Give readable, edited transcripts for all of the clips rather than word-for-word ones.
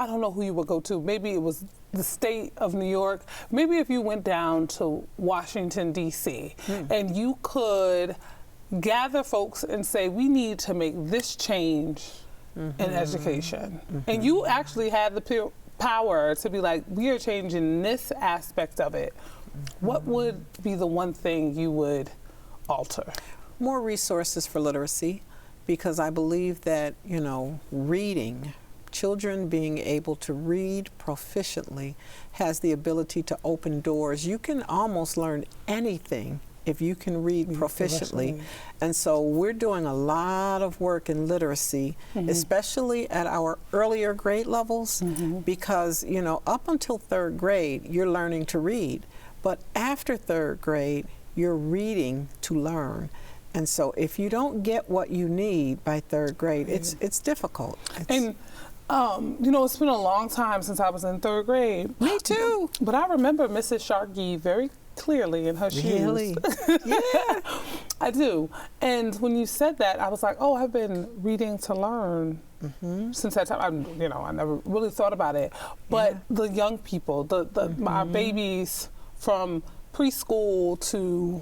I don't know who you would go to. Maybe it was the state of New York. Maybe if you went down to Washington, D.C., and you could gather folks and say, we need to make this change in education. And you actually had the power to be like, we are changing this aspect of it. What would be the one thing you would alter? More resources for literacy, because I believe that, reading, children being able to read proficiently has the ability to open doors. You can almost learn anything if you can read proficiently. And so we're doing a lot of work in literacy, especially at our earlier grade levels, because, up until 3rd grade, you're learning to read. But after 3rd grade, you're reading to learn. And so if you don't get what you need by 3rd grade, it's difficult. And it's been a long time since I was in 3rd grade. Me too. But I remember Mrs. Sharkey very clearly in her Really? shoes. Yeah, I do. And when you said that, I was like, oh, I've been reading to learn since that time. I never really thought about it. But the young people, my babies from preschool to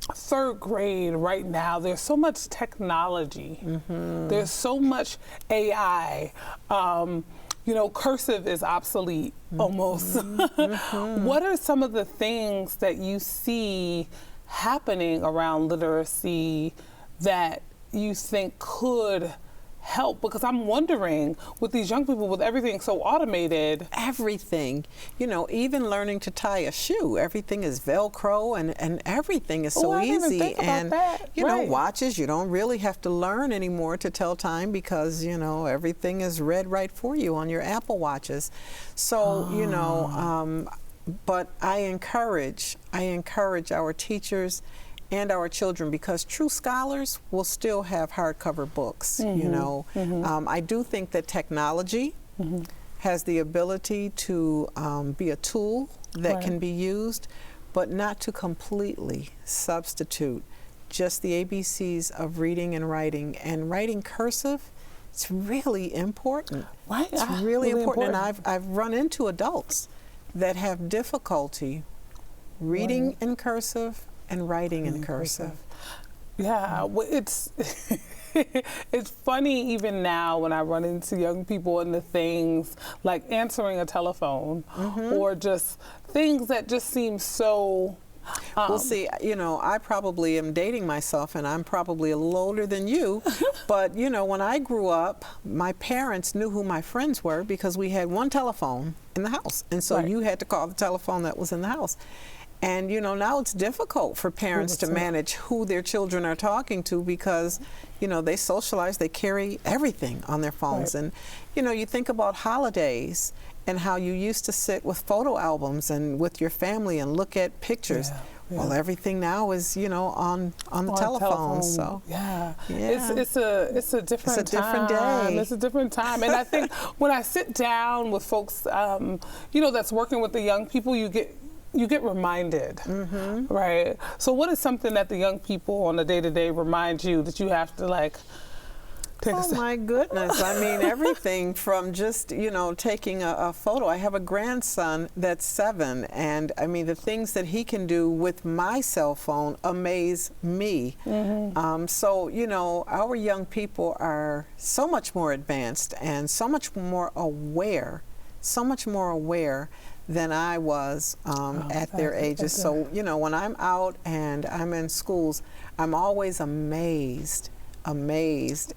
3rd grade right now, there's so much technology. There's so much AI. Cursive is obsolete almost. What are some of the things that you see happening around literacy that you think could help? Because I'm wondering, with these young people, with everything so automated. Everything, even learning to tie a shoe, everything is Velcro and everything is so easy. Didn't even think about that. Watches, you don't really have to learn anymore to tell time because, everything is read right for you on your Apple Watches. So, but I encourage our teachers and our children, because true scholars will still have hardcover books. I do think that technology has the ability to be a tool that can be used, but not to completely substitute just the ABCs of reading and writing. And writing cursive, it's really important. Right. It's really important. And I've run into adults that have difficulty reading in cursive and writing in cursive. Yeah, well, it's it's funny even now when I run into young people and the things like answering a telephone or just things that just seem so. Well, see, I probably am dating myself, and I'm probably a little older than you. But, when I grew up, my parents knew who my friends were because we had one telephone in the house. And so you had to call the telephone that was in the house. And, now it's difficult for parents to manage who their children are talking to because, they socialize, they carry everything on their phones. And, you think about holidays and how you used to sit with photo albums and with your family and look at pictures. Well, everything now is, on the telephone. So it's a different day. It's a different time. And I think when I sit down with folks, that's working with the young people, you get reminded, right? So what is something that the young people on a day-to-day remind you that you have to take a step? Oh my goodness. I mean, everything from just, taking a photo. I have a grandson that's 7, and I mean, the things that he can do with my cell phone amaze me. So, our young people are so much more advanced and so much more aware than I was at their ages. So, when I'm out and I'm in schools, I'm always amazed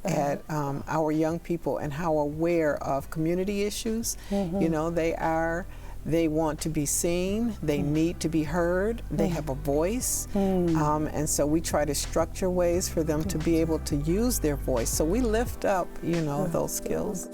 at our young people and how aware of community issues. They want to be seen, they need to be heard, they have a voice, and so we try to structure ways for them to be able to use their voice. So we lift up, those skills.